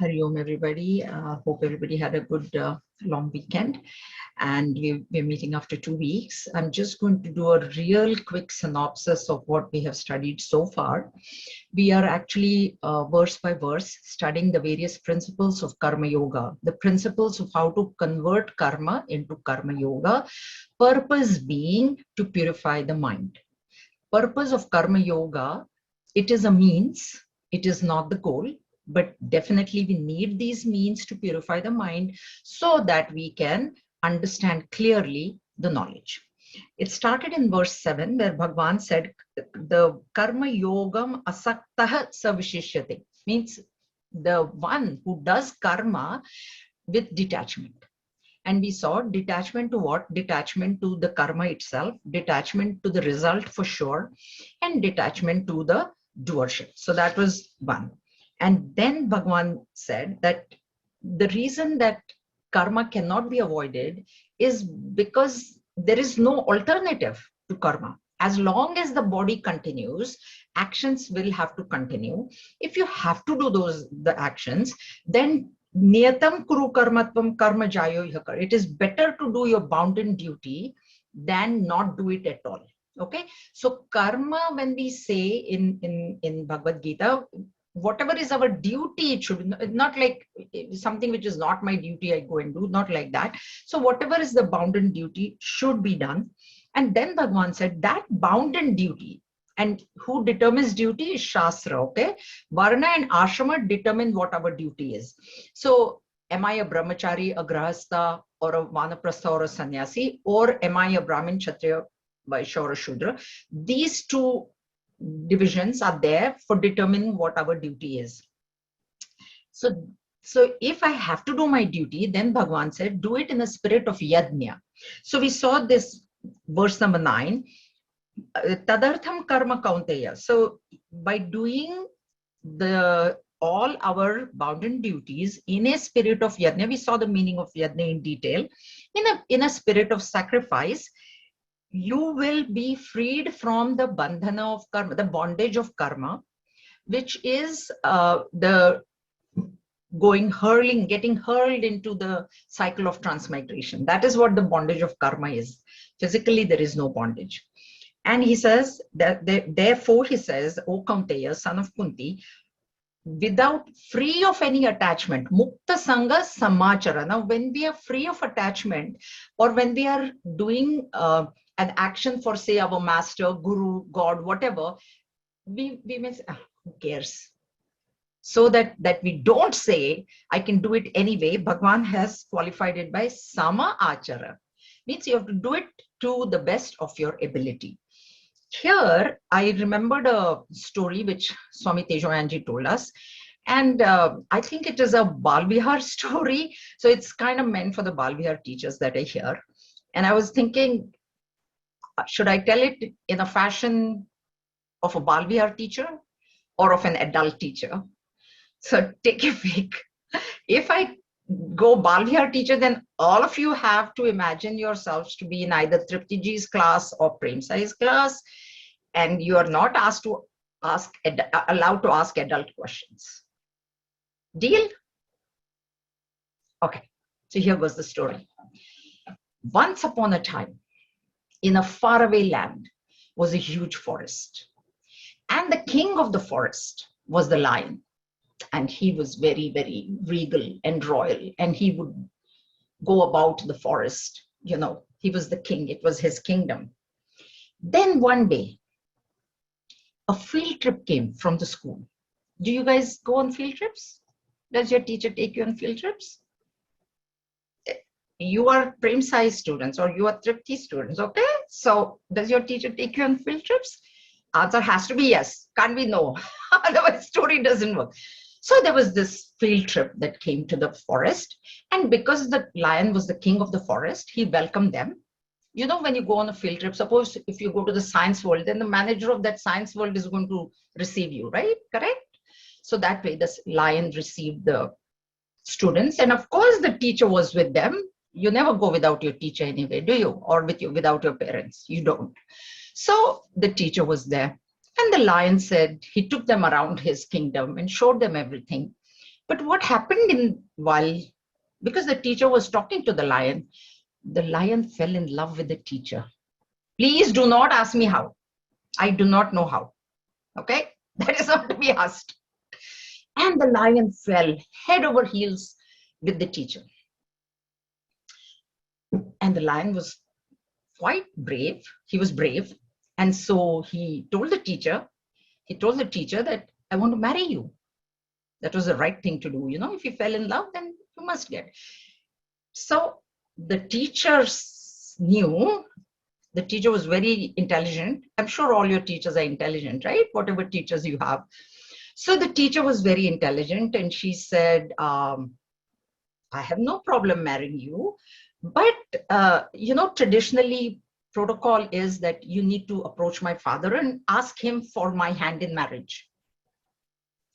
Hari Om, everybody. Hope everybody had a good long weekend. And we're meeting after 2 weeks. I'm just going to do a real quick synopsis of what we have studied so far. We are actually verse by verse studying the various principles of Karma Yoga, the principles of how to convert karma into Karma Yoga, purpose being to purify the mind. Purpose of Karma Yoga, it is a means, it is not the goal. But definitely we need these means to purify the mind so that we can understand clearly the knowledge. It started in verse 7 where Bhagavan said, the karma yogam asaktah savishishyate, means the one who does karma with detachment. And we saw detachment to what? Detachment to the karma itself, detachment to the result for sure, and detachment to the doership. So that was one. And then Bhagavan said that the reason that karma cannot be avoided is because there is no alternative to karma. As long as the body continues, actions will have to continue. If you have to do the actions, then niyatam kuru karmatvam karma jayo yakar. It is better to do your bounden duty than not do it at all. Okay. So karma, when we say in Bhagavad Gita, whatever is our duty, it should be not like something which is not my duty, I go and do, not like that. So whatever is the bounden duty should be done. And then Bhagavan said that bounden duty, and who determines duty is Shastra, okay? Varna and Ashrama determine what our duty is. So am I a brahmachari, a grahastha, or a vanaprastha, or a sannyasi, or am I a Brahmin, Kshatriya, Vaishya, or a Shudra? These two divisions are there for determining what our duty is. So if I have to do my duty, then Bhagavan said, do it in a spirit of yajna. So we saw this verse number 9, tadartham karma kaunteya. So by doing all our bounden duties in a spirit of yajna, we saw the meaning of yajna in detail, in a spirit of sacrifice, you will be freed from the bandhana of karma, the bondage of karma, which is the getting hurled into the cycle of transmigration. That is what the bondage of karma is. Physically, there is no bondage. And he says that therefore he says, O Kaunteya, son of Kunti, without free of any attachment, mukta sangha samachara. Now, when we are free of attachment, or when we are doing an action for, say, our master, guru, God, whatever, we may say, who cares? So that we don't say, I can do it anyway. Bhagavan has qualified it by sama achara. Means you have to do it to the best of your ability. Here, I remembered a story which Swami Tejoyanji told us. And I think it is a Balvihar story. So it's kind of meant for the Balvihar teachers that I hear. And I was thinking, should I tell it in a fashion of a Balvihar teacher or of an adult teacher? So take a pick. If I go Balvihar teacher, then all of you have to imagine yourselves to be in either Tripti Ji's class or Prem Sai's class, and you are not allowed to ask adult questions. Deal? Okay, so here was the story. Once upon a time, in a faraway land was a huge forest. And the king of the forest was the lion. And he was very, very regal and royal. And he would go about the forest. You know, he was the king. It was his kingdom. Then one day, a field trip came from the school. Do you guys go on field trips? Does your teacher take you on field trips? You are Prem Sai students or you are Tripti students, okay? So does your teacher take you on field trips? Answer has to be yes, can't be no. Otherwise story doesn't work. So there was this field trip that came to the forest, and because the lion was the king of the forest, he welcomed them. You know, when you go on a field trip, suppose if you go to the science world, then the manager of that science world is going to receive you, right? Correct? So that way the lion received the students, and of course the teacher was with them. You never go without your teacher anyway, do you? Or without your parents, you don't. So the teacher was there, and the lion said, he took them around his kingdom and showed them everything. But what happened because the teacher was talking to the lion fell in love with the teacher. Please do not ask me how. I do not know how. Okay? That is not to be asked. And the lion fell head over heels with the teacher. And the lion was quite brave. He was brave. And so he told the teacher that I want to marry you. That was the right thing to do. If you fell in love, then you must get. So the teachers knew. The teacher was very intelligent. I'm sure all your teachers are intelligent, right? Whatever teachers you have. So the teacher was very intelligent, and she said, I have no problem marrying you. But, traditionally, protocol is that you need to approach my father and ask him for my hand in marriage.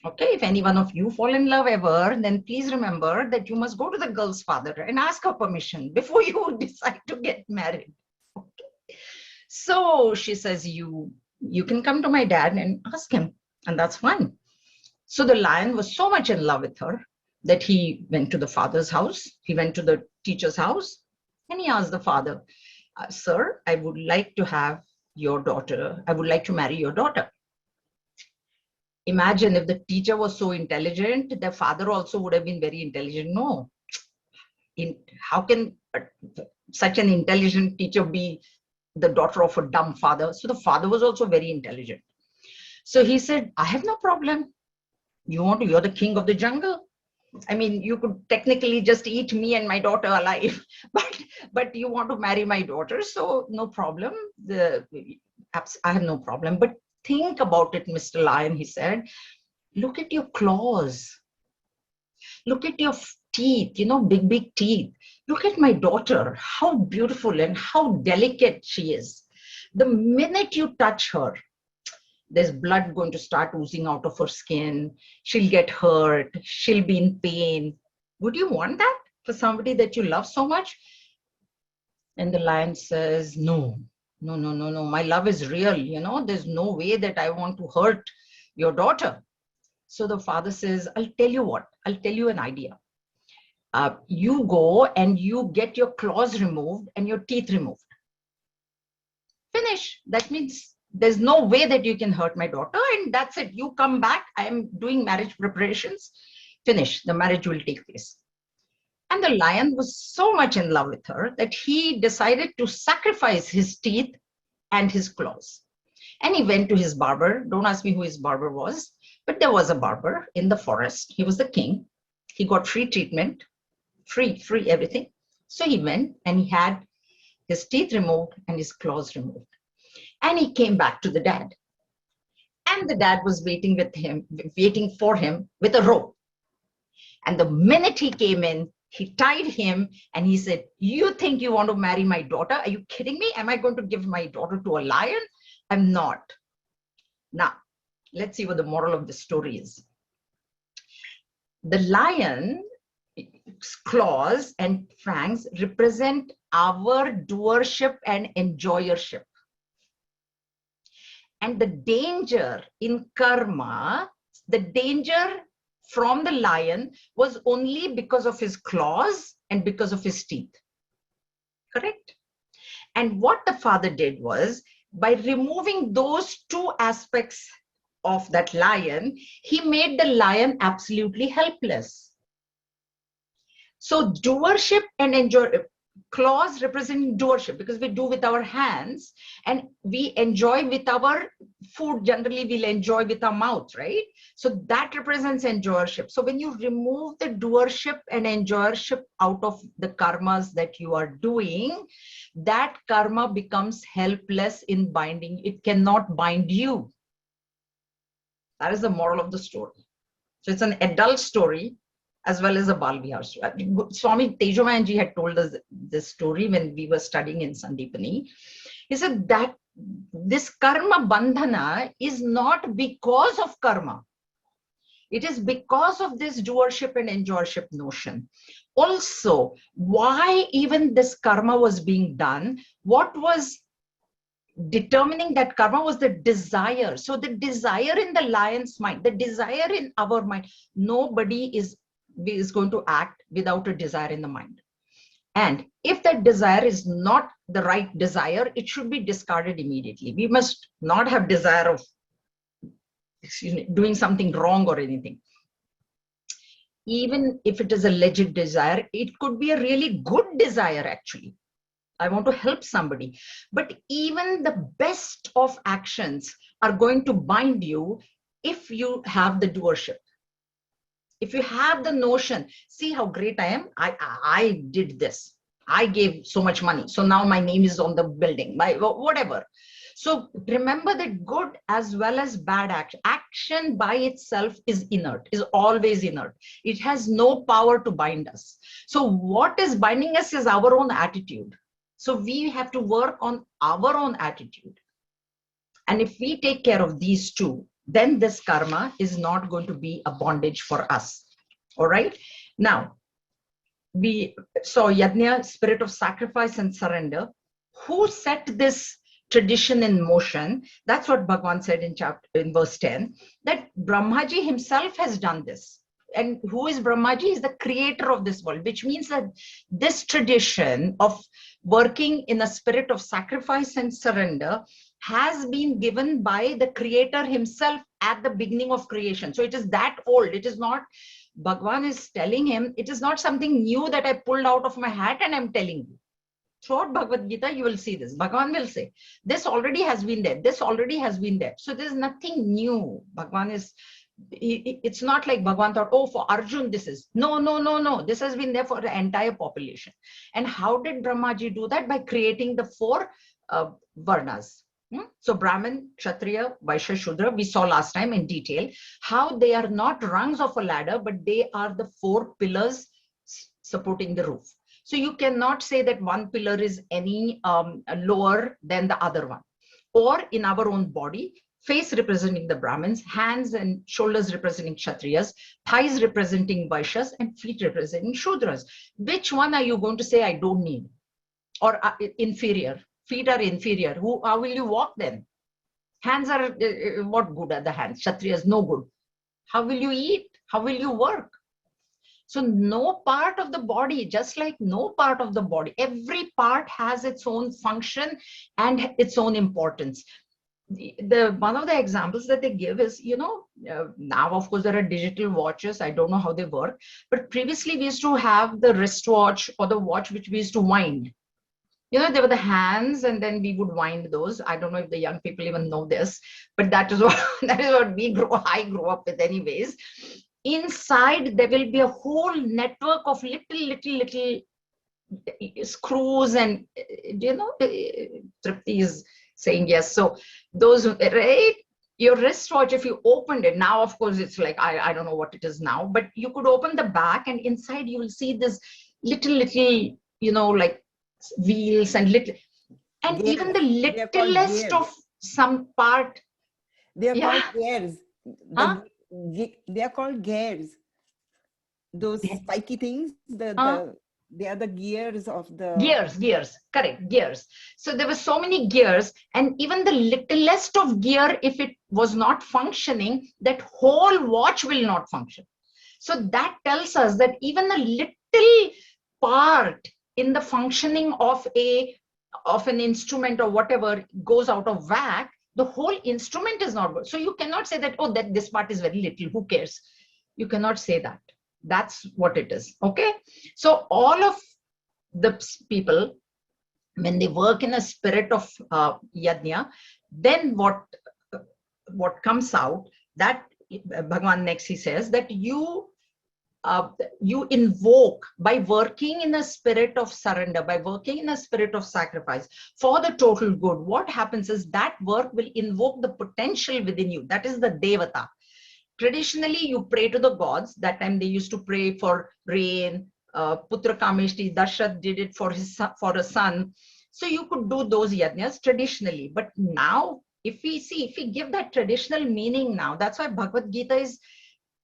Okay, if any one of you fall in love ever, then please remember that you must go to the girl's father and ask her permission before you decide to get married. Okay. So she says, you can come to my dad and ask him, and that's fine. So the lion was so much in love with her that he went to the father's house. He went to the teacher's house, and he asked the father, sir, I would like to have your daughter. I would like to marry your daughter. Imagine if the teacher was so intelligent, the father also would have been very intelligent. No. How can such an intelligent teacher be the daughter of a dumb father? So the father was also very intelligent. So he said, I have no problem. You're the king of the jungle. I mean, you could technically just eat me and my daughter alive, but you want to marry my daughter, so no problem. I have no problem. But think about it, Mr. Lion, he said. Look at your claws. Look at your teeth, big teeth. Look at my daughter, how beautiful and how delicate she is. The minute you touch her, there's blood going to start oozing out of her skin. She'll get hurt. She'll be in pain. Would you want that for somebody that you love so much? And the lion says, no. My love is real. There's no way that I want to hurt your daughter. So the father says, I'll tell you what. I'll tell you an idea. You go and you get your claws removed and your teeth removed. Finish. That means there's no way that you can hurt my daughter, and that's it. You come back. I am doing marriage preparations. Finish. The marriage will take place. And the lion was so much in love with her that he decided to sacrifice his teeth and his claws. And he went to his barber. Don't ask me who his barber was, but there was a barber in the forest. He was the king. He got free treatment, free everything. So he went and he had his teeth removed and his claws removed. And he came back to the dad. And the dad was waiting for him with a rope. And the minute he came in, he tied him and he said, you think you want to marry my daughter? Are you kidding me? Am I going to give my daughter to a lion? I'm not. Now, let's see what the moral of the story is. The lion's claws and fangs represent our doership and enjoyership. And the danger in karma, the danger from the lion was only because of his claws and because of his teeth. Correct? And what the father did was, by removing those two aspects of that lion, he made the lion absolutely helpless. So doership and claws representing doership, because we do with our hands, and we enjoy with our food. Generally, we'll enjoy with our mouth, right? So that represents enjoyership. So when you remove the doership and enjoyership out of the karmas that you are doing, that karma becomes helpless in binding. It cannot bind you. That is the moral of the story. So it's an adult story as well as a Bal Vihar story. Swami Tejomayanji had told us this story when we were studying in Sandipani. He said that this karma bandhana is not because of karma. It is because of this doership and enjoyership notion. Also, why even this karma was being done, what was determining that karma was the desire. So the desire in the lion's mind, the desire in our mind, nobody is is going to act without a desire in the mind. And if that desire is not the right desire, it should be discarded immediately. We must not have desire of doing something wrong or anything. Even if it is a legit desire, it could be a really good desire actually. I want to help somebody. But even the best of actions are going to bind you if you have the doership. If you have the notion, see how great I am, I did this. I gave so much money. So now my name is on the building, whatever. So remember that good as well as bad action by itself is inert, is always inert. It has no power to bind us. So what is binding us is our own attitude. So we have to work on our own attitude. And if we take care of these two, then this karma is not going to be a bondage for us. All right. Now, we saw Yajna, spirit of sacrifice and surrender. Who set this tradition in motion? That's what Bhagavan said in verse 10, that Brahmaji himself has done this. And who is Brahmaji? Is the creator of this world, which means that this tradition of working in a spirit of sacrifice and surrender has been given by the creator himself at the beginning of creation. So it is that old. It is not, Bhagavan is telling him, it is not something new that I pulled out of my hat and I'm telling you. Throughout Bhagavad Gita, you will see this. Bhagavan will say, this already has been there. This already has been there. So there's nothing new. Bhagavan is, it's not like Bhagavan thought, oh, for Arjun, this is. No. This has been there for the entire population. And how did Brahmaji do that? By creating the four varnas. So Brahmin, Kshatriya, Vaishya, Shudra, we saw last time in detail how they are not rungs of a ladder, but they are the four pillars supporting the roof. So you cannot say that one pillar is any lower than the other one. Or in our own body, face representing the Brahmins, hands and shoulders representing Kshatriyas, thighs representing Vaishyas, and feet representing Shudras. Which one are you going to say I don't need? Or inferior? Feet are inferior. How will you walk then? Hands are what good are the hands? Kshatriyas, no good. How will you eat? How will you work? So no part of the body, just like no part of the body, every part has its own function and its own importance. One of the examples that they give is, now of course there are digital watches. I don't know how they work, but previously we used to have the wristwatch or the watch which we used to wind. There were the hands and then we would wind those. I don't know if the young people even know this, but that is what I grew up with anyways. Inside there will be a whole network of little screws, and Tripti is saying yes. So those, right? Your wristwatch, if you opened it, now of course it's like, I don't know what it is now, but you could open the back and inside you will see this little, like wheels and little, and gears. Even the littlest of some part. They are called gears. They are called gears. Those spiky things, they are the gears of the... Gears, correct, gears. So there were so many gears, and even the littlest of gear, if it was not functioning, that whole watch will not function. So that tells us that even a little part in the functioning of an instrument or whatever goes out of whack, the whole instrument is not good. So you cannot say that, oh, that this part is very little, who cares? You cannot say that. That's what it is. Okay. So all of the people, when they work in a spirit of yajna, then what comes out, that Bhagavan next he says that you invoke, by working in a spirit of surrender, by working in a spirit of sacrifice for the total good, what happens is that work will invoke the potential within you. That is the devata. Traditionally, you pray to the gods. That time they used to pray for rain. Putra Kameshti, Darshat did it for a son. So you could do those yajnas traditionally. But now, if we give that traditional meaning now, that's why Bhagavad Gita is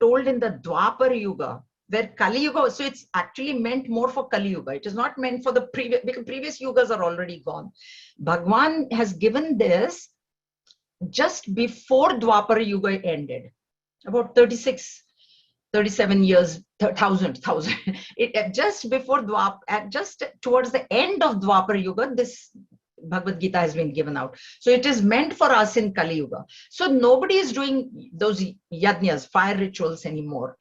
told in the Dwapar Yuga, where Kali Yuga, so it's actually meant more for Kali Yuga. It is not meant for the previous, because previous yugas are already gone. Bhagwan has given this just before Dwapar Yuga ended, about 36 37 years, thousand. Just before Dwapar, just towards the end of Dwapar Yuga, this Bhagavad Gita has been given out. So it is meant for us in Kali Yuga. So nobody is doing those yajnas, fire rituals anymore.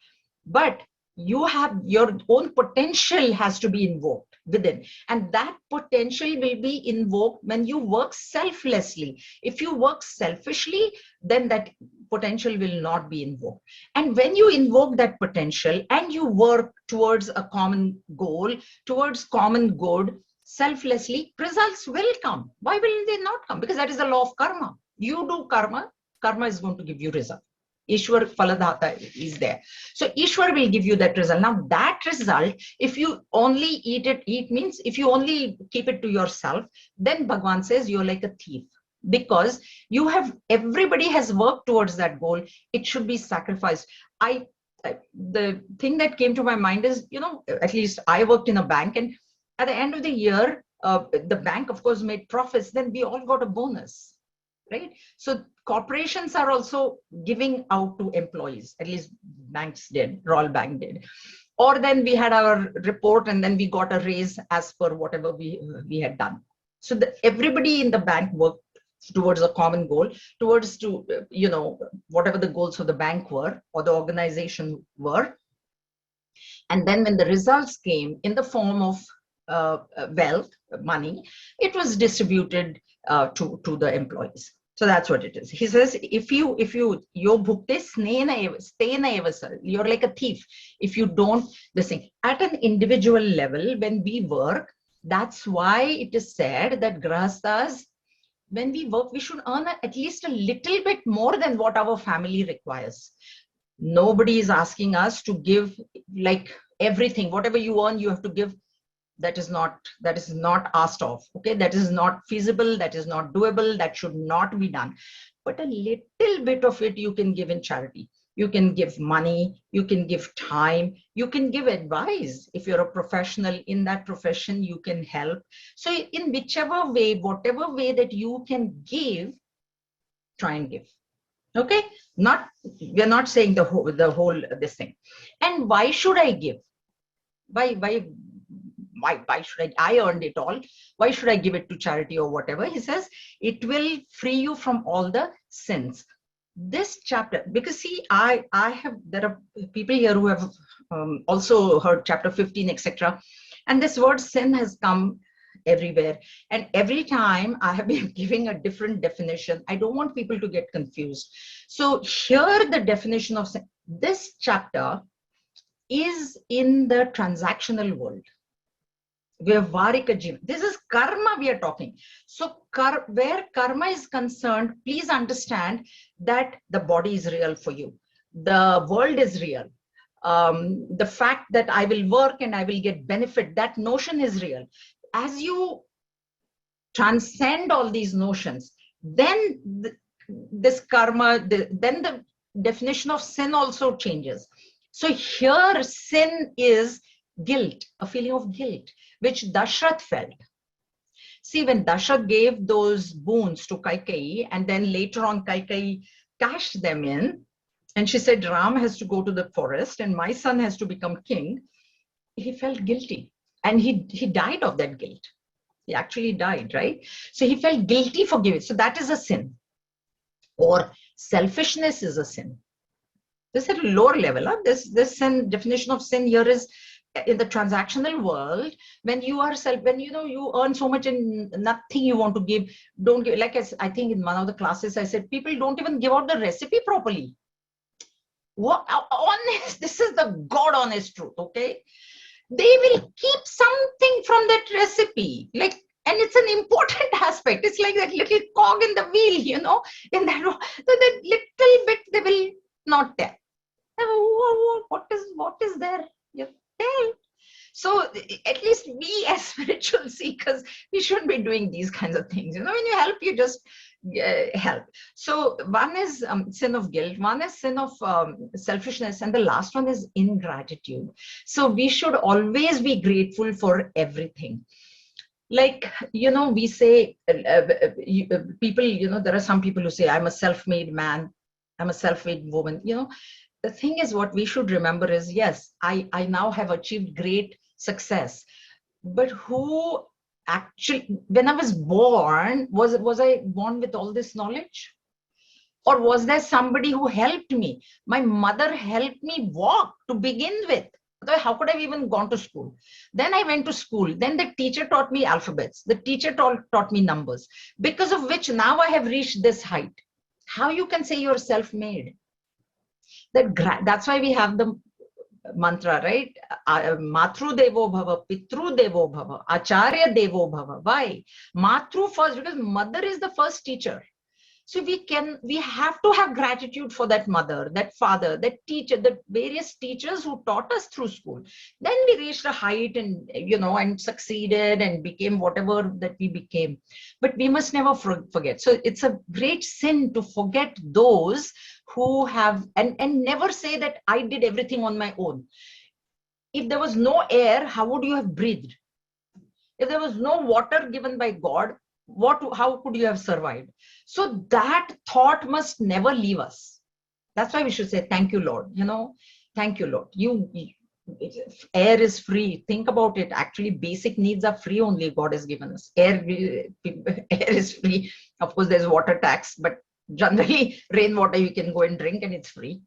But you have your own potential has to be invoked within. And that potential will be invoked when you work selflessly. If you work selfishly, then that potential will not be invoked. And when you invoke that potential and you work towards a common goal, towards common good, selflessly, results will come. Why will they not come? Because that is the law of karma. You do karma, karma is going to give you result. Ishwar Phaladhata is there. So Ishwar will give you that result. Now that result, if you only eat means if you only keep it to yourself, then Bhagwan says you're like a thief. Because everybody has worked towards that goal. It should be sacrificed. The thing that came to my mind is, at least I worked in a bank, and at the end of the year, the bank, of course, made profits. Then we all got a bonus, right? So corporations are also giving out to employees. At least banks did. Royal Bank did. Or then we had our report, and then we got a raise as per whatever we had done. So everybody in the bank worked towards a common goal, towards whatever the goals of the bank were or the organization were. And then when the results came in the form of wealth, money, it was distributed to the employees. So that's what it is. He says, if you yo bhukte stena evasal, you're like a thief. If you don't, this thing at an individual level, when we work, that's why it is said that grahasthas, when we work, we should earn at least a little bit more than what our family requires. Nobody is asking us to give like everything. Whatever you earn, you have to give. That is not asked of. Okay, that is not feasible. That is not doable. That should not be done. But a little bit of it you can give in charity. You can give money, you can give time, you can give advice. If you're a professional in that profession, you can help. So in whichever way, whatever way that you can give, try and give. Okay, we're not saying the whole this thing. And why should I give? Why should I earned it all? Why should I give it to charity or whatever? He says it will free you from all the sins. This chapter, because see, there are people here who have also heard chapter 15, etc. And this word sin has come everywhere. And every time I have been giving a different definition. I don't want people to get confused. So here the definition of sin, this chapter is in the transactional world. This is karma we are talking. So where karma is concerned, please understand that the body is real for you. The world is real. The fact that I will work and I will get benefit, that notion is real. As you transcend all these notions, then this karma, then the definition of sin also changes. So here sin is guilt, a feeling of guilt, which Dashrath felt. See, when Dashrath gave those boons to Kaikeyi, and then later on Kaikeyi cashed them in, and she said, Ram has to go to the forest and my son has to become king, he felt guilty. And he died of that guilt. He actually died, right? So he felt guilty for giving. So that is a sin. Or selfishness is a sin. This is at a lower level. Huh? This sin, definition of sin here is in the transactional world, when you are you earn so much and nothing you want to give, don't give. Like I think in one of the classes I said, people don't even give out the recipe properly. What honest, this is the God honest truth, okay? They will keep something from that recipe, like, and it's an important aspect. It's like that little cog in the wheel, in that, so that little bit they will not tell. What is there? You tell. So at least we as spiritual seekers, we shouldn't be doing these kinds of things. When you help, you just help. So one is sin of guilt, one is sin of selfishness, and the last one is ingratitude. So we should always be grateful for everything. Like, we say, people, there are some people who say, I'm a self-made man, I'm a self-made woman, the thing is, what we should remember is, yes, I now have achieved great success, but who actually, when I was born, was I born with all this knowledge? Or was there somebody who helped me? My mother helped me walk to begin with. Otherwise, how could I have even gone to school? Then I went to school. Then the teacher taught me alphabets. The teacher taught me numbers, because of which now I have reached this height. How you can say you're self-made? That's why we have the mantra, right? Matru Devo Bhava, Pitru Devo Bhava, Acharya Devo Bhava. Why? Matru first, because mother is the first teacher. So we have to have gratitude for that mother, that father, that teacher, the various teachers who taught us through school. Then we reached a height and, and succeeded and became whatever that we became. But we must never forget. So it's a great sin to forget those who have, and never say that I did everything on my own. If there was no air, how would you have breathed? If there was no water given by God, how could you have survived? So that thought must never leave us. That's why we should say, thank you, Lord. Thank you, Lord. Air is free. Think about it. Actually, basic needs are free only. God has given us air. Air is free. Of course, there's water tax, but generally rainwater you can go and drink and it's free.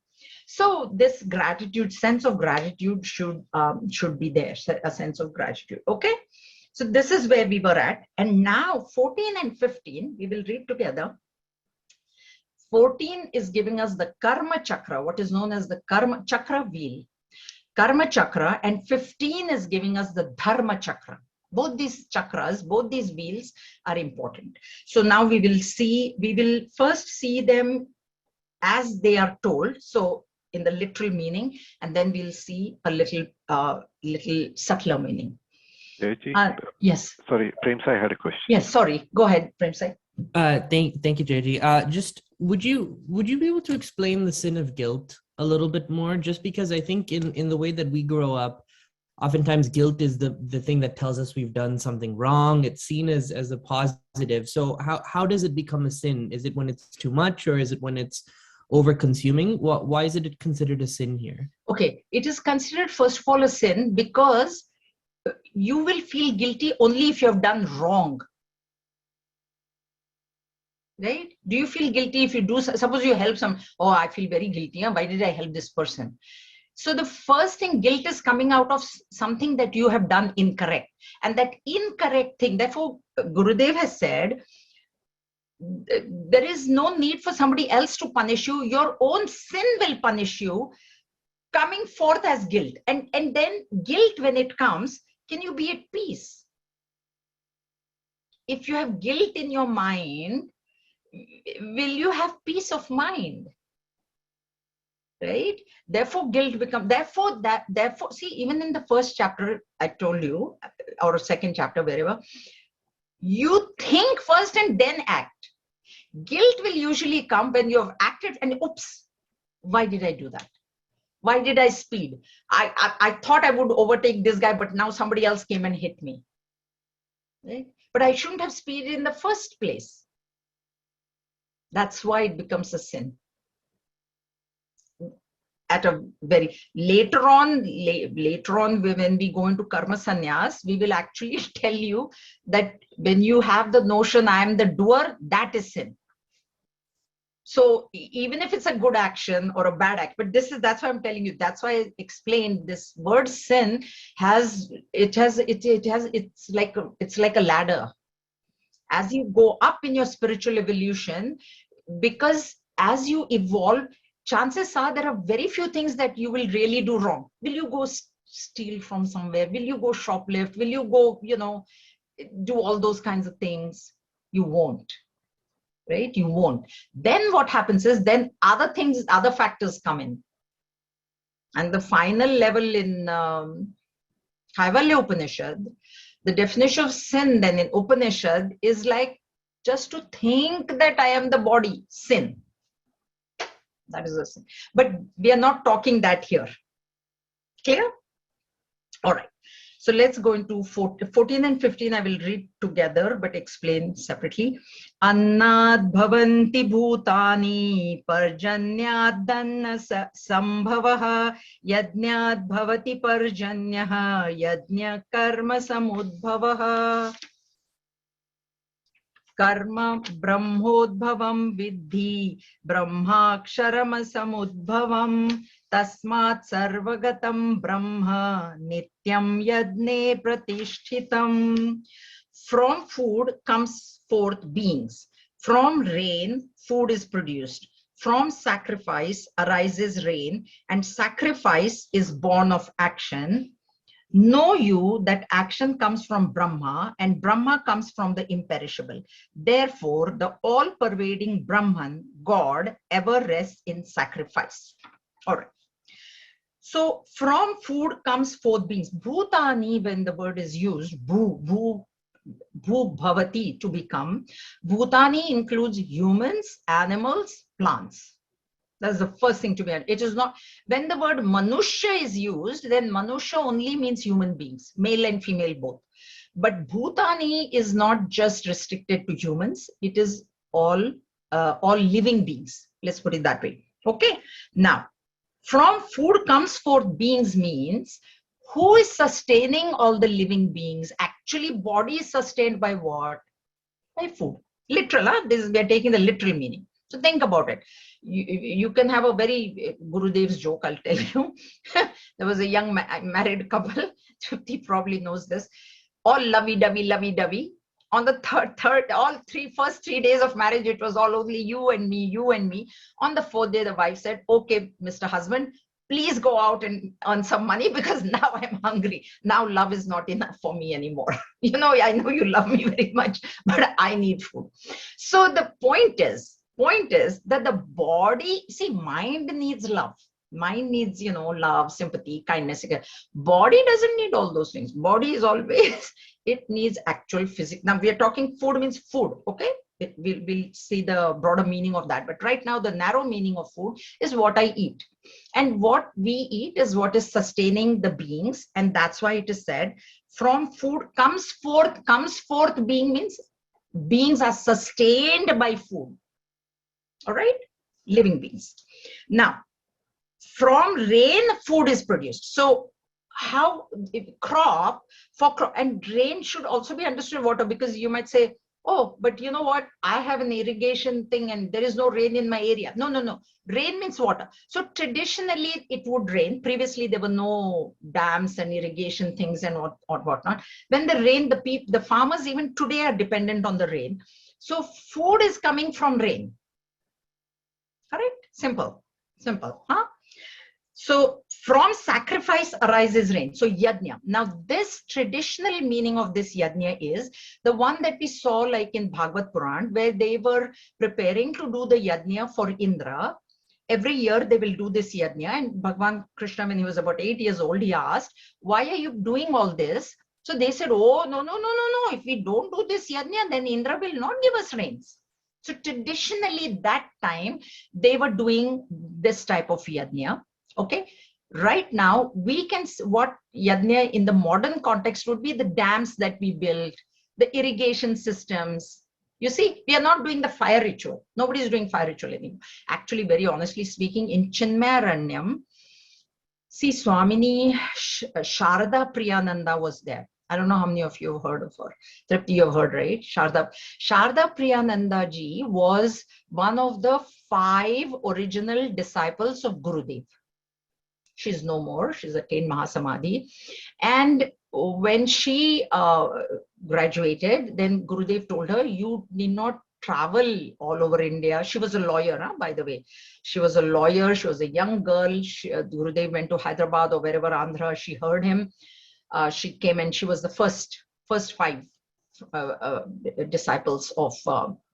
So this gratitude, sense of gratitude should be there. A sense of gratitude. Okay. So this is where we were at. And now 14 and 15, we will read together. 14 is giving us the Karma Chakra, what is known as the Karma Chakra wheel. Karma Chakra, and 15 is giving us the Dharma Chakra. Both these chakras, both these wheels are important. So now we will first see them as they are told. So in the literal meaning, and then we'll see a little subtler meaning. Yes. Sorry, Premsai had a question. Yes, sorry. Go ahead, Premsai. Thank you, Jayji. Just would you be able to explain the sin of guilt a little bit more? Just because I think in the way that we grow up, oftentimes guilt is the thing that tells us we've done something wrong. It's seen as a positive. So how does it become a sin? Is it when it's too much, or is it when it's over consuming? Why is it considered a sin here? Okay, it is considered first of all a sin because you will feel guilty only if you have done wrong. Right? Do you feel guilty if you do, suppose you help oh, I feel very guilty. Huh? Why did I help this person? So the first thing, guilt is coming out of something that you have done incorrect. And that incorrect thing, therefore, Gurudev has said, there is no need for somebody else to punish you. Your own sin will punish you, coming forth as guilt. And then guilt, when it comes, can you be at peace? If you have guilt in your mind, will you have peace of mind? Right? Therefore, guilt becomes, therefore, see, even in the first chapter, I told you, or second chapter, wherever, you think first and then act. Guilt will usually come when you have acted and oops, why did I do that? Why did I speed? I thought I would overtake this guy, but now somebody else came and hit me. Right? But I shouldn't have speeded in the first place. That's why it becomes a sin. At a very later on, when we go into karma sannyas, we will actually tell you that when you have the notion I am the doer, that is sin. So even if it's a good action or a bad act, but that's why I'm telling you, that's why I explained this word sin it's like a ladder. As you go up in your spiritual evolution, because as you evolve, chances are there are very few things that you will really do wrong. Will you go steal from somewhere? Will you go shoplift? Will you go, do all those kinds of things? You won't. Right? You won't. Then what happens is, then other factors come in. And the final level in Kaivalya Upanishad, the definition of sin then in Upanishad is like just to think that I am the body, sin. That is a sin. But we are not talking that here. Clear? All right. So let's go into 14 and 15. I will read together but explain separately. Annad bhavanti bhutani parjanyad dhanna sambhavaha yajnad bhavati parjanyaha yajna karma samudbhavaha. Karma brahmodbhavam vidhi brahmaksharamasam samudbhavam tasmat sarvagatam brahma nityam yadne pratishtitam. From food comes forth beings. From rain, food is produced. From sacrifice arises rain, and sacrifice is born of action. Know you that action comes from Brahma, and Brahma comes from the imperishable. Therefore, the all-pervading Brahman, God, ever rests in sacrifice. All right. So, from food comes forth beings. Bhutani, when the word is used, bhu bhavati, to become. Bhutani includes humans, animals, plants. That's the first thing to be added. It is not, when the word Manushya is used, then Manushya only means human beings, male and female both. But Bhutani is not just restricted to humans. It is all living beings. Let's put it that way. Okay. Now, from food comes forth beings means who is sustaining all the living beings? Actually, body is sustained by what? By food. Literal, huh? This is, we are taking the literal meaning. So think about it. You can have a very Gurudev's joke, I'll tell you. There was a young married couple, he probably knows this, all lovey-dovey. On the first 3 days of marriage, it was all only you and me, you and me. On the 4th day, the wife said, okay, Mr. Husband, please go out and earn some money because now I'm hungry. Now love is not enough for me anymore. I know you love me very much, but I need food. So the point is that the body, see, mind needs love. Mind needs, love, sympathy, kindness. Body doesn't need all those things. Body is always, it needs actual physics. Now we are talking food means food, okay? We'll see the broader meaning of that. But right now, the narrow meaning of food is what I eat. And what we eat is what is sustaining the beings. And that's why it is said, from food comes forth being means beings are sustained by food. All right? Living beings. Now, from rain, food is produced. So how crop, and rain should also be understood water, because you might say, oh, but you know what? I have an irrigation thing and there is no rain in my area. No. Rain means water. So traditionally it would rain. Previously there were no dams and irrigation things and whatnot. When the rain, the farmers even today are dependent on the rain. So food is coming from rain. Correct? Simple, huh? So from sacrifice arises rain. So yajna. Now this traditional meaning of this yajna is the one that we saw like in Bhagavad Puran, where they were preparing to do the yajna for Indra. Every year they will do this yajna. And Bhagavan Krishna, when he was about 8 years old, he asked, why are you doing all this? So they said, oh, no. If we don't do this yajna, then Indra will not give us rains. So traditionally that time they were doing this type of yajna. Okay, right now we can, what yajna in the modern context would be the dams that we build, the irrigation systems. You see, we are not doing the fire ritual. Nobody is doing fire ritual anymore. Actually, very honestly speaking, in Chinmaya, see, Swamini Sharada Priyananda was there. I don't know how many of you have heard of her. Tripti, you have heard, right? Sharda Priyananda ji was one of the 5 original disciples of Gurudev. She's no more. She's attained Mahasamadhi. And when she graduated, then Gurudev told her, you need not travel all over India. She was a lawyer, by the way. She was a lawyer. She was a young girl. Gurudev went to Hyderabad or wherever, Andhra. She heard him. She came and she was the first 5 disciples of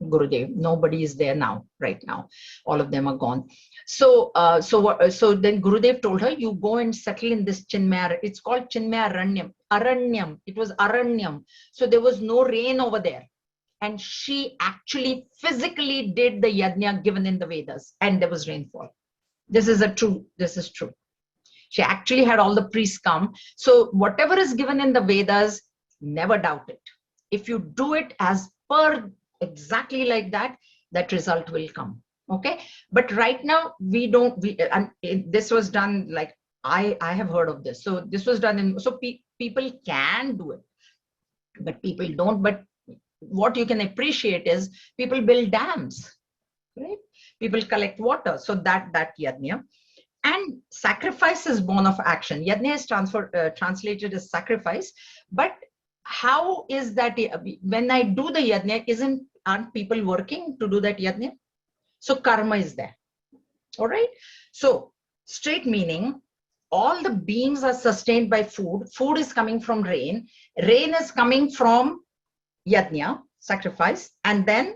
Gurudev. Nobody is there now, right now. All of them are gone. So then Gurudev told her, you go and settle in this Chinmaya. It's called Chinmaya Aranyam. It was Aranyam. So there was no rain over there. And she actually physically did the yajna given in the Vedas, and there was rainfall. This is true. She actually had all the priests come. So whatever is given in the Vedas, never doubt it. If you do it as per exactly like that, that result will come. Okay. But right now we don't, this was done like, I have heard of this. So this was done in, so people can do it, but people don't. But what you can appreciate is people build dams, right? People collect water. So that yajna. And sacrifice is born of action. Yajna is translated as sacrifice. But how is that, when I do the yajna, aren't people working to do that yajna? So karma is there. All right. So straight meaning, all the beings are sustained by food. Food is coming from rain. Rain is coming from yajna, sacrifice. And then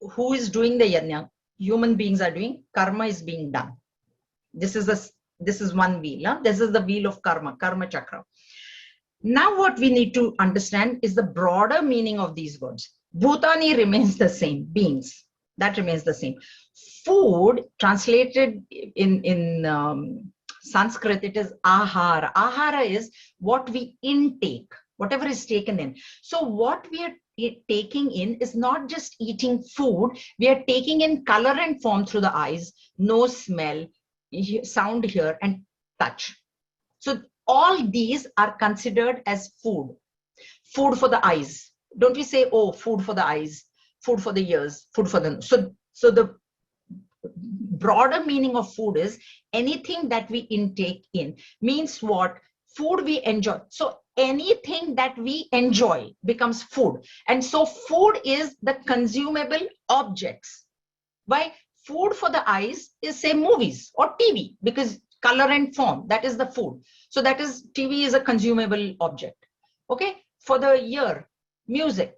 who is doing the yajna? Human beings are doing. Karma is being done. This is one wheel. Huh? This is the wheel of karma, karma chakra. Now what we need to understand is the broader meaning of these words. Bhutani remains the same, beings. That remains the same. Food, translated in Sanskrit, it is ahara. Ahara is what we intake, whatever is taken in. So what we are taking in is not just eating food, we are taking in color and form through the eyes, nose, smell, sound here, and touch. So all these are considered as food. Food for the eyes. Don't we say, oh, food for the eyes, food for the ears, food for the... So the broader meaning of food is anything that we intake in. Means what? Food we enjoy. So anything that we enjoy becomes food. And so food is the consumable objects. Why? Food for the eyes is, say, movies or TV, because color and form, that is the food. So that is, TV is a consumable object. Okay. For the ear, music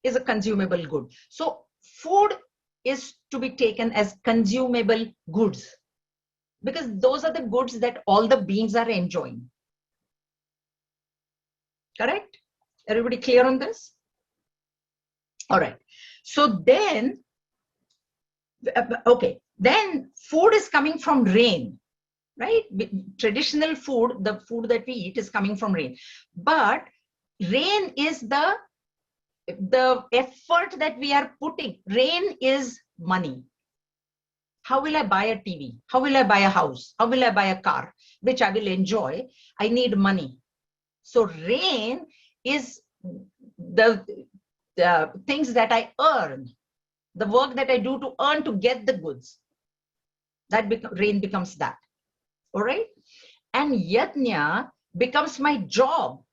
is a consumable good. So food is to be taken as consumable goods, because those are the goods that all the beings are enjoying. Correct? Everybody clear on this? All right. So then, okay, then food is coming from rain, right? Traditional food, the food that we eat is coming from rain. But rain is the effort that we are putting. Rain is money. How will I buy a TV? How will I buy a house? How will I buy a car, which I will enjoy? I need money. So rain is the things that I earn, the work that I do to earn to get the goods. That rain becomes that. All right. And yajna becomes my job.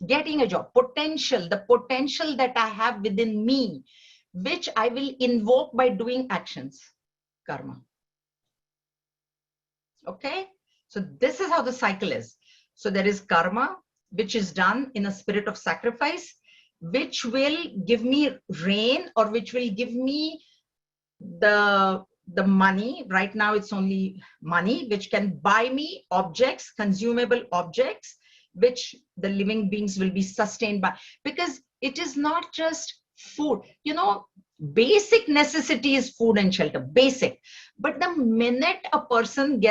Getting a job, potential, the potential that I have within me, which I will invoke by doing actions, karma. Okay. So this is how the cycle is. So there is karma, which is done in a spirit of sacrifice, which will give me rain, or which will give me the money. Right now it's only money, which can buy me objects, consumable objects, which the living beings will be sustained by. Because it is not just food, you know, basic necessity is food and shelter, basic. But the minute a person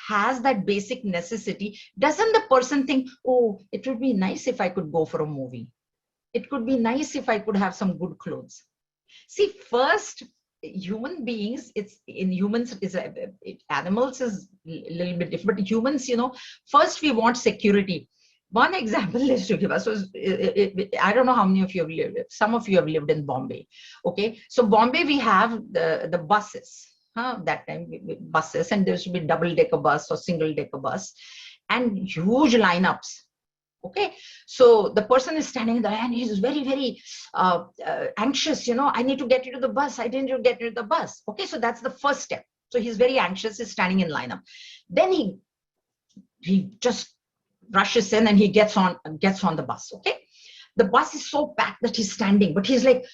has that basic necessity, doesn't the person think, oh, it would be nice if I could go for a movie. It could be nice if I could have some good clothes. See, first, human beings, it's in humans, animals is a little bit different, but humans, you know, first we want security. One example is to give us was, I don't know how many of you have lived, some of you have lived in Bombay. Okay. So Bombay, we have the buses, that time buses, and there should be double-decker bus or single-decker bus, and huge lineups. Okay. So the person is standing there and he's very, very anxious. You know, I need to get into the bus. I didn't get into the bus. Okay. So that's the first step. So he's very anxious, he's standing in lineup. Then he just rushes in and he gets on the bus. Okay. The bus is so packed that he's standing, but he's like,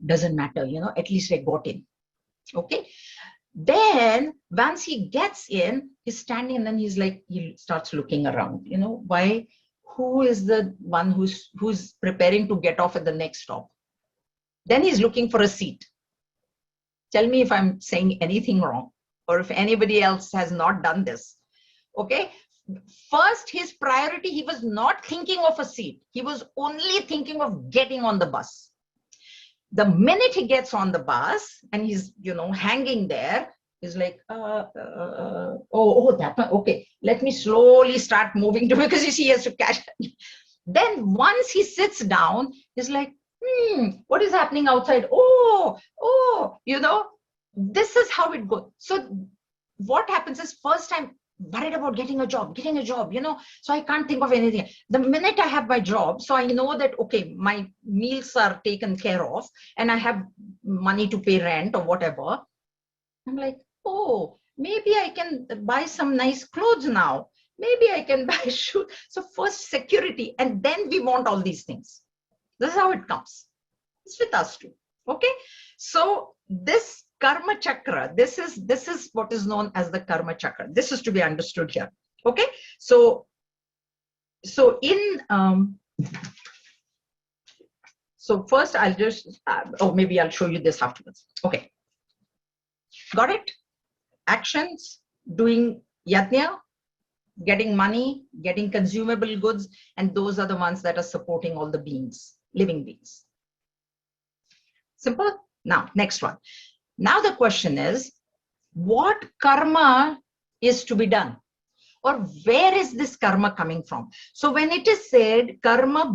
doesn't matter, you know, at least I got in. Okay. Then once he gets in, he's standing, and then he's like, he starts looking around, you know, why, who is the one who's preparing to get off at the next stop? Then he's looking for a seat. Tell me if I'm saying anything wrong or if anybody else has not done this. Okay. First, his priority, he was not thinking of a seat. He was only thinking of getting on the bus. The minute he gets on the bus and he's, hanging there, he's like, that one. Okay, let me slowly start moving to, because you see, he has to catch. Then once he sits down, he's like, what is happening outside? This is how it goes. So what happens is, first I'm worried about getting a job, so I can't think of anything. The minute I have my job, so I know that, okay, my meals are taken care of and I have money to pay rent or whatever. I'm like, maybe I can buy some nice clothes now. Maybe I can buy shoes. So first security, and then we want all these things. This is how it comes. It's with us too. Okay. So this karma chakra, this is what is known as the karma chakra. This is to be understood here. Okay. So in so first I'll just maybe I'll show you this afterwards. Okay. Got it? Actions, doing yajna, getting money, getting consumable goods, and those are the ones that are supporting all the beings, living beings. Simple? Now, next one. Now the question is, what karma is to be done? Or where is this karma coming from? So when it is said, karma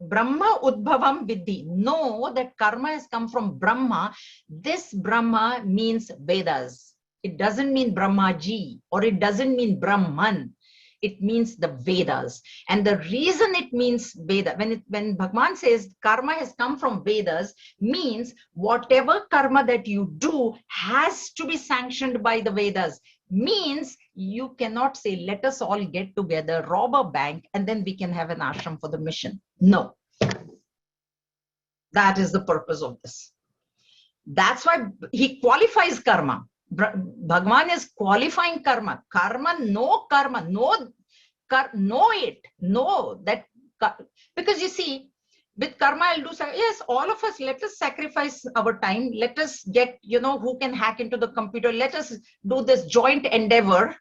Brahma udbhavam vidhi, know that karma has come from Brahma. This Brahma means Vedas. It doesn't mean Brahmaji, or it doesn't mean Brahman. It means the Vedas. And the reason it means Veda, when Bhagavan says karma has come from Vedas, means whatever karma that you do has to be sanctioned by the Vedas. Means you cannot say, let us all get together, rob a bank, and then we can have an ashram for the mission. No. That is the purpose of this. That's why he qualifies karma. Bhagavan is qualifying karma. Know it. Know that. Because you see, with karma, I'll do, yes, all of us, let us sacrifice our time. Let us get, who can hack into the computer. Let us do this joint endeavor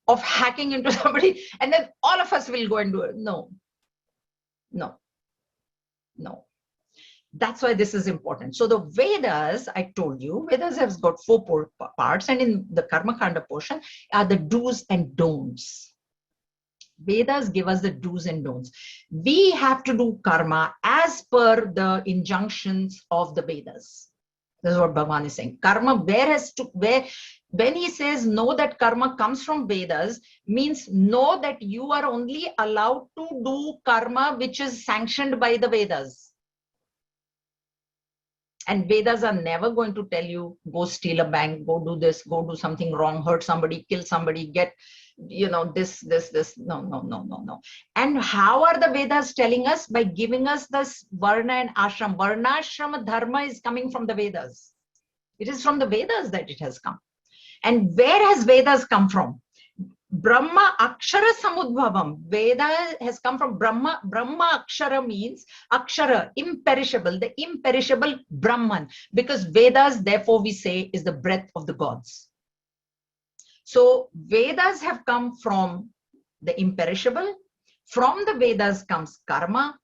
of hacking into somebody, and then all of us will go and do it. No. That's why this is important. So the Vedas, I told you, Vedas has got 4 parts, and in the Karma Kanda portion are the do's and don'ts. Vedas give us the do's and don'ts. We have to do karma as per the injunctions of the Vedas. This is what Bhagavan is saying. Karma, when he says know that karma comes from Vedas, means know that you are only allowed to do karma which is sanctioned by the Vedas. And Vedas are never going to tell you, go steal a bank, go do this, go do something wrong, hurt somebody, kill somebody, get, this. No. And how are the Vedas telling us? By giving us this Varna and Ashram. Varna, Ashrama, Dharma is coming from the Vedas. It is from the Vedas that it has come. And where has Vedas come from? Brahma Akshara Samudbhavam. Veda has come from Brahma. Brahma Akshara means Akshara, imperishable, the imperishable Brahman. Because Vedas, therefore, we say, is the breath of the gods. So Vedas have come from the imperishable. From the Vedas comes karma.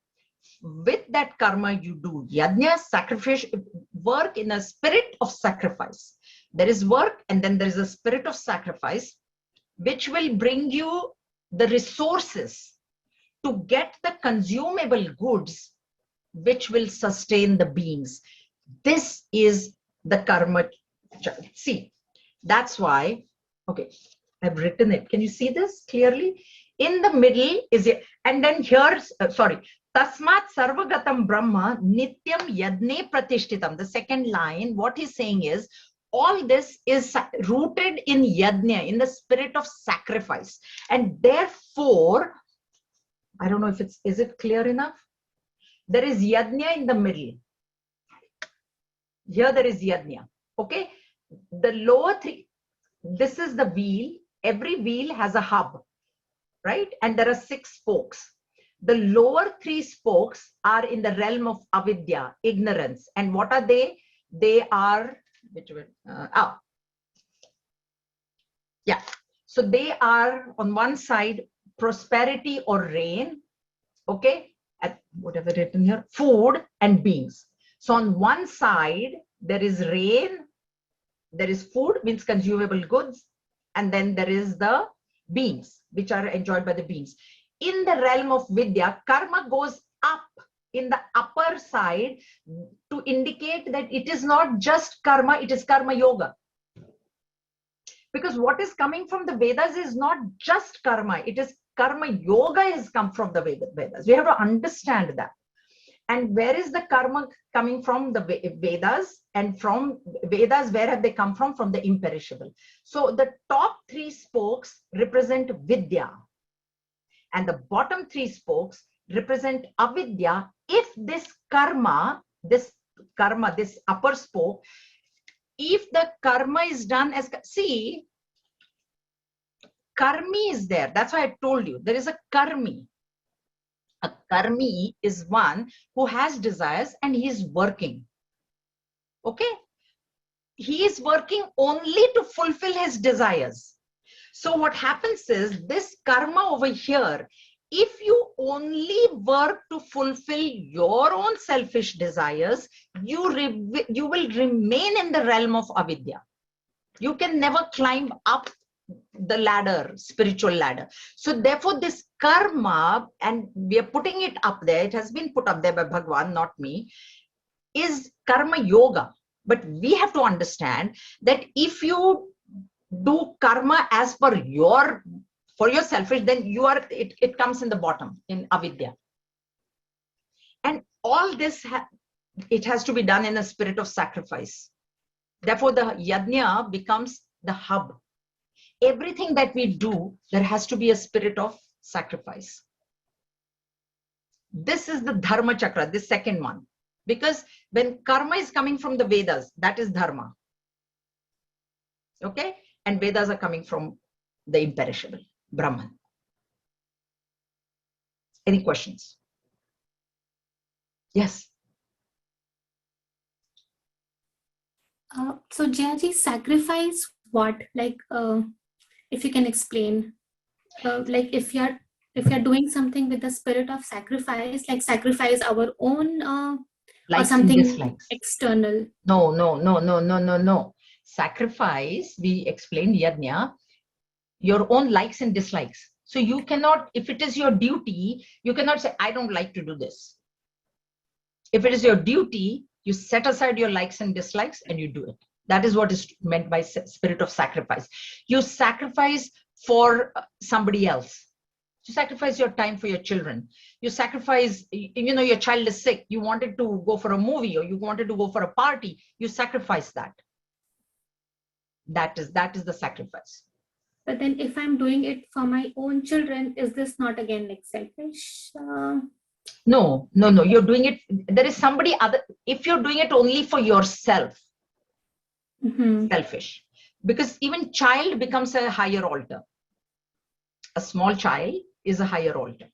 With that karma, you do yajna, sacrifice, work in a spirit of sacrifice. There is work, and then there is a spirit of sacrifice, which will bring you the resources to get the consumable goods, which will sustain the beings. This is the karma. See, that's why, okay, I've written it. Can you see this clearly? In the middle is it, and then here's, Tasmat Sarvagatam Brahma Nityam Yadne Pratishtitam. The second line, what he's saying is, all this is rooted in yajna, in the spirit of sacrifice. And therefore, I don't know if is it clear enough? There is yajna in the middle. Here there is yajna. Okay. The lower 3, this is the wheel. Every wheel has a hub, right? And there are 6 spokes. The lower 3 spokes are in the realm of avidya, ignorance. And what are they? They are which would, yeah. So they are on one side, prosperity or rain, okay, at whatever written here, food and beings. So on one side, there is rain, there is food, means consumable goods, and then there is the beings, which are enjoyed by the beings. In the realm of Vidya, karma goes up in the upper side to indicate that it is not just karma, it is karma yoga. Because what is coming from the Vedas is not just karma, it is karma yoga has come from the Vedas. We have to understand that. And where is the karma coming from? The Vedas. And from Vedas, where have they come from? From the imperishable. So the top three spokes represent Vidya. And the bottom three spokes represent avidya. If this karma, this upper spoke, if the karma is done as, see, karmi is there. That's why I told you, there is a karmi. A karmi is one who has desires and he is working. Okay? He is working only to fulfill his desires. So what happens is, this karma over here, if you only work to fulfill your own selfish desires, you will remain in the realm of avidya. You can never climb up the ladder, spiritual ladder. So therefore this karma, and we are putting it up there, it has been put up there by Bhagwan, not me, is karma yoga. But we have to understand that if you do karma as per for your selfish, then you are, it comes in the bottom, in avidya. And all this, it has to be done in a spirit of sacrifice. Therefore the yajna becomes the hub. Everything that we do, there has to be a spirit of sacrifice. This is the dharma chakra, this second one. Because when karma is coming from the Vedas, that is dharma. Okay? And Vedas are coming from the imperishable, Brahman. Any questions? Yes. So Jayaji, sacrifice what? Like, if you can explain, like if you're doing something with the spirit of sacrifice, like sacrifice our own or something external. No. Sacrifice, we explained yajna, your own likes and dislikes. So you cannot, if it is your duty, you cannot say, I don't like to do this. If it is your duty, you set aside your likes and dislikes and you do it. That is what is meant by spirit of sacrifice. You sacrifice for somebody else. You sacrifice your time for your children. You sacrifice, your child is sick. You wanted to go for a movie or you wanted to go for a party. You sacrifice that. That is the sacrifice. But then if I'm doing it for my own children, is this not again like selfish? No. You're doing it. There is somebody other. If you're doing it only for yourself, selfish. Because even child becomes a higher altar. A small child is a higher altar.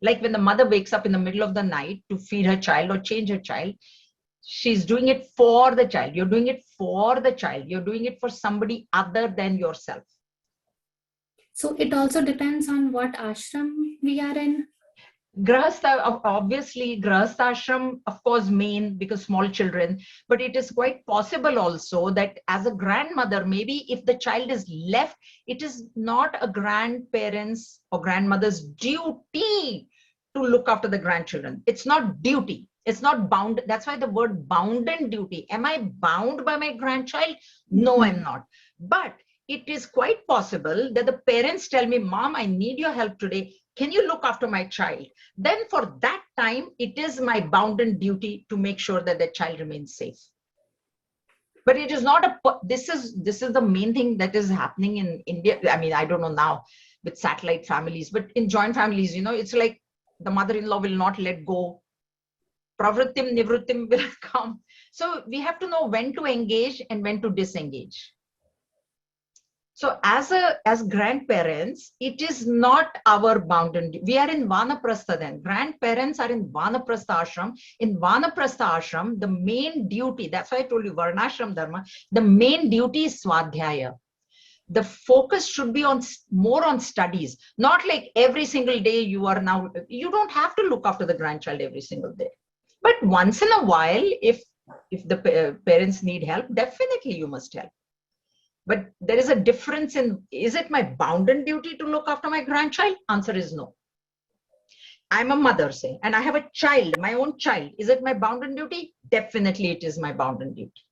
Like when the mother wakes up in the middle of the night to feed her child or change her child, she's doing it for the child. You're doing it for the child. You're doing it for somebody other than yourself. So it also depends on what ashram we are in. Grahastha, obviously, Grahastha ashram, of course, main because small children, but it is quite possible also that as a grandmother, maybe if the child is left, it is not a grandparent's or grandmother's duty to look after the grandchildren. It's not duty. It's not bound. That's why the word bounden duty. Am I bound by my grandchild? No, I'm not. But it is quite possible that the parents tell me, Mom, I need your help today. Can you look after my child? Then for that time, it is my bounden duty to make sure that the child remains safe. But it is not this is the main thing that is happening in India. I mean, I don't know now with satellite families, but in joint families, it's like the mother-in-law will not let go. Pravrittim, nivrittim will come. So we have to know when to engage and when to disengage. So as grandparents, it is not our boundary. We are in Vanaprastha then. Grandparents are in Vanaprastha ashram. In Vanaprastha ashram, the main duty, that's why I told you Varnashram Dharma, the main duty is Swadhyaya. The focus should be on more on studies, not like every single day you don't have to look after the grandchild every single day. But once in a while, if the parents need help, definitely you must help. But there is a difference in, is it my bounden duty to look after my grandchild? Answer is no. I'm a mother, say, and I have a child, my own child. Is it my bounden duty? Definitely it is my bounden duty.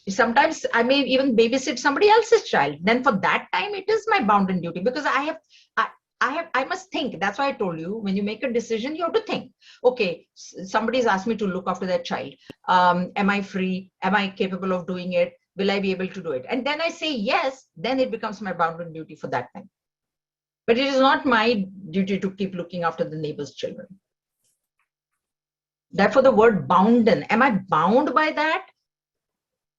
Sometimes I may even babysit somebody else's child. Then for that time, it is my bounden duty, because I must think. That's why I told you, when you make a decision, you have to think. Okay, somebody's asked me to look after their child. Am I free? Am I capable of doing it? Will I be able to do it? And then I say yes, then it becomes my bounden duty for that time. But it is not my duty to keep looking after the neighbor's children. Therefore, the word bounden, am I bound by that?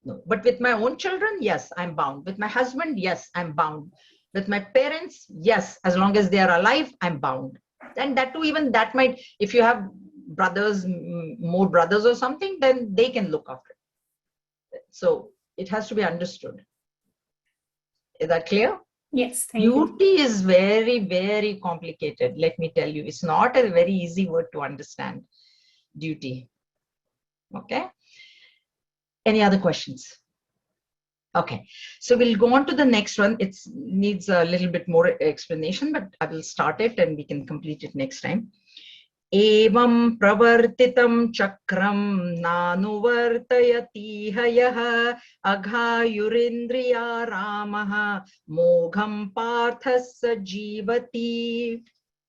No. But with my own children, yes, I'm bound. With my husband, yes, I'm bound. With my parents, yes, as long as they are alive, I'm bound. And that too, even that might, if you have brothers, more brothers or something, then they can look after it. So it has to be understood. Is that clear? Yes, thank you. Duty is very, very complicated. Let me tell you, it's not a very easy word to understand. Duty. Okay. Any other questions? Okay, so we'll go on to the next one. It needs a little bit more explanation, but I will start it and we can complete it next time. Evam pravartitam chakram nanuvartayati hayah aghayurindriya ramaha mogham parthasya jivati.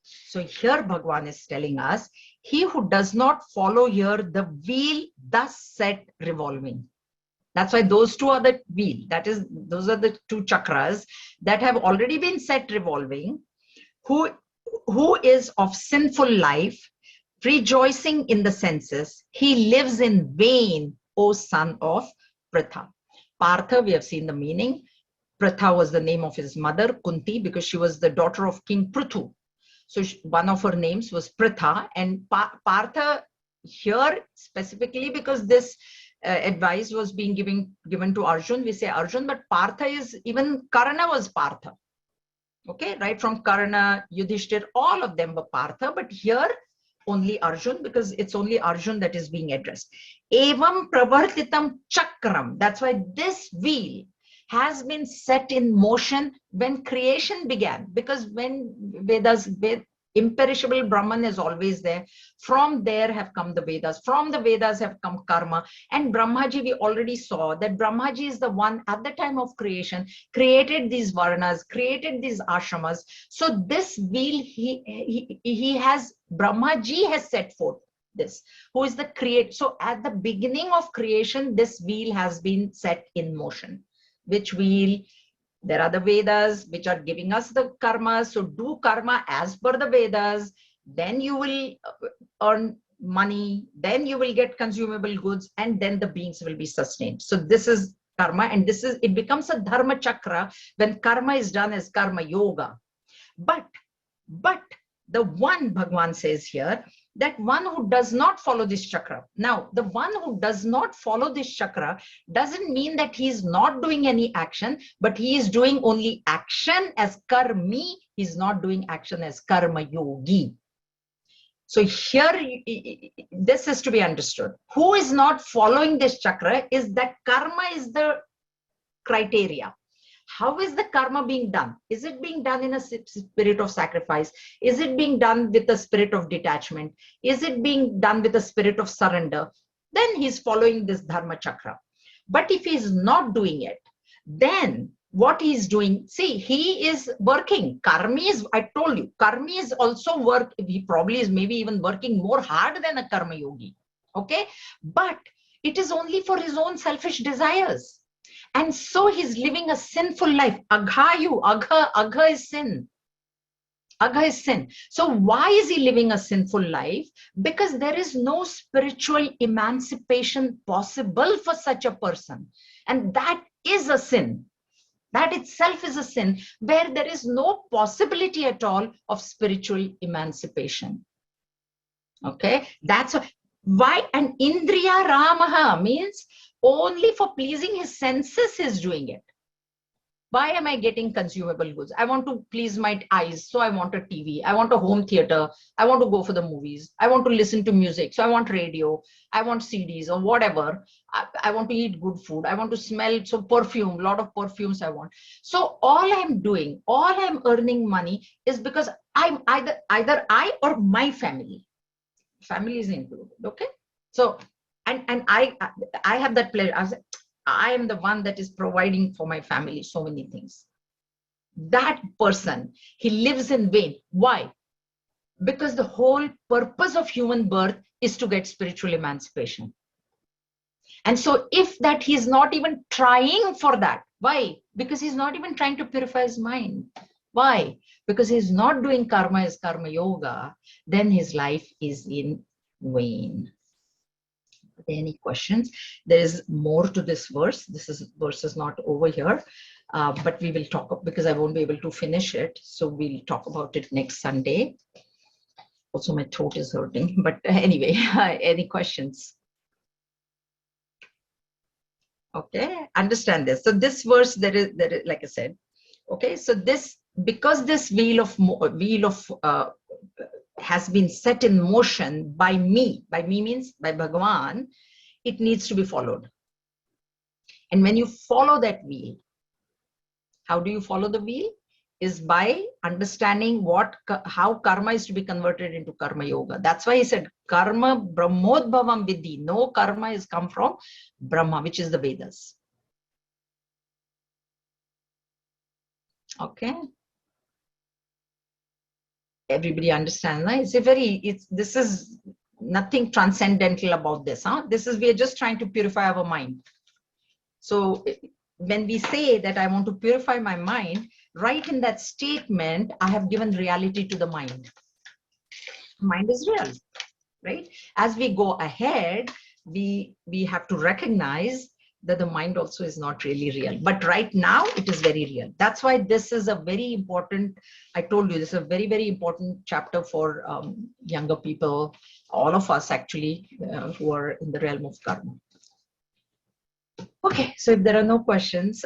So here Bhagavan is telling us, he who does not follow here the wheel thus set revolving. That's why those two are the wheel. That is, those are the two chakras that have already been set revolving. Who is of sinful life, rejoicing in the senses, he lives in vain, O son of Pritha. Partha, we have seen the meaning. Pritha was the name of his mother, Kunti, because she was the daughter of King Prithu. So one of her names was Pritha, and Partha here specifically because this advice was being given to Arjun. We say Arjun, but Partha is, even Karna was Partha. Okay, right from Karna, Yudhishthir, all of them were Partha, but here only Arjun, because it's only Arjun that is being addressed. Evam pravartitam chakram. That's why this wheel has been set in motion when creation began, because when Vedas, imperishable Brahman is always there. From there have come the Vedas. From the Vedas have come karma. And Brahmaji, we already saw that Brahmaji is the one at the time of creation, created these varnas, created these ashramas. So this wheel, he has, Brahmaji has set forth this, who is the creator. So at the beginning of creation, this wheel has been set in motion. Which wheel? There are the Vedas which are giving us the karma. So do karma as per the Vedas. Then you will earn money. Then you will get consumable goods. And then the beings will be sustained. So this is karma. And this is, it becomes a dharma chakra when karma is done as karma yoga. But the one, Bhagavan says here, that one who does not follow this chakra. Now, the one who does not follow this chakra doesn't mean that he is not doing any action, but he is doing only action as karmi. He's not doing action as karma yogi. So here, this is to be understood. Who is not following this chakra is that karma is the criteria. How is the karma being done? Is it being done in a spirit of sacrifice? Is it being done with a spirit of detachment? Is it being done with a spirit of surrender? Then he's following this dharma chakra. But if he's not doing it, then what he's doing, see, he is working. Karmi is, I told you, karmi is also work. He probably is maybe even working more hard than a karma yogi. Okay. But it is only for his own selfish desires. And so he's living a sinful life. Agha is sin. Agha is sin. So why is he living a sinful life? Because there is no spiritual emancipation possible for such a person. And that is a sin. That itself is a sin where there is no possibility at all of spiritual emancipation. Okay, that's why an Indriya Ramaha means only for pleasing his senses he's doing it. Why am I getting consumable goods? I want to please my eyes, so I want a TV. I want a home theater. I want to go for the movies. I want to listen to music, so I want radio. I want CDs or whatever. I want to eat good food. I want to smell, so perfume, a lot of perfumes I want. So all I'm doing, all I'm earning money is because I'm either I or my family. Family is included, okay? So, and I have that pleasure. I am the one that is providing for my family so many things. That person, he lives in vain. Why? Because the whole purpose of human birth is to get spiritual emancipation. And so if that he's not even trying for that, why? Because he's not even trying to purify his mind. Why? Because he's not doing karma as karma yoga, then his life is in vain. Any questions? There is more to this verse. Verse is not over here, but we will talk, because I won't be able to finish it. So we'll talk about it next Sunday. Also, my throat is hurting, but anyway, any questions? Okay, understand this. So this verse, there is like I said, okay, so this, because this wheel of has been set in motion by me means by Bhagavan, it needs to be followed. And when you follow that wheel, how do you follow the wheel? Is by understanding how karma is to be converted into karma yoga. That's why he said karma brahmodbhavam vidhi. No karma is come from Brahma, which is the Vedas. Okay. Everybody understands, right? This is nothing transcendental about this. We are just trying to purify our mind. So when we say that I want to purify my mind, right in that statement, I have given reality to the mind. Mind is real, right? As we go ahead, we have to recognize that the mind also is not really real. But right now, it is very real. That's why this is a very important, I told you, this is a very, very important chapter for younger people, all of us actually, who are in the realm of karma. Okay, so if there are no questions,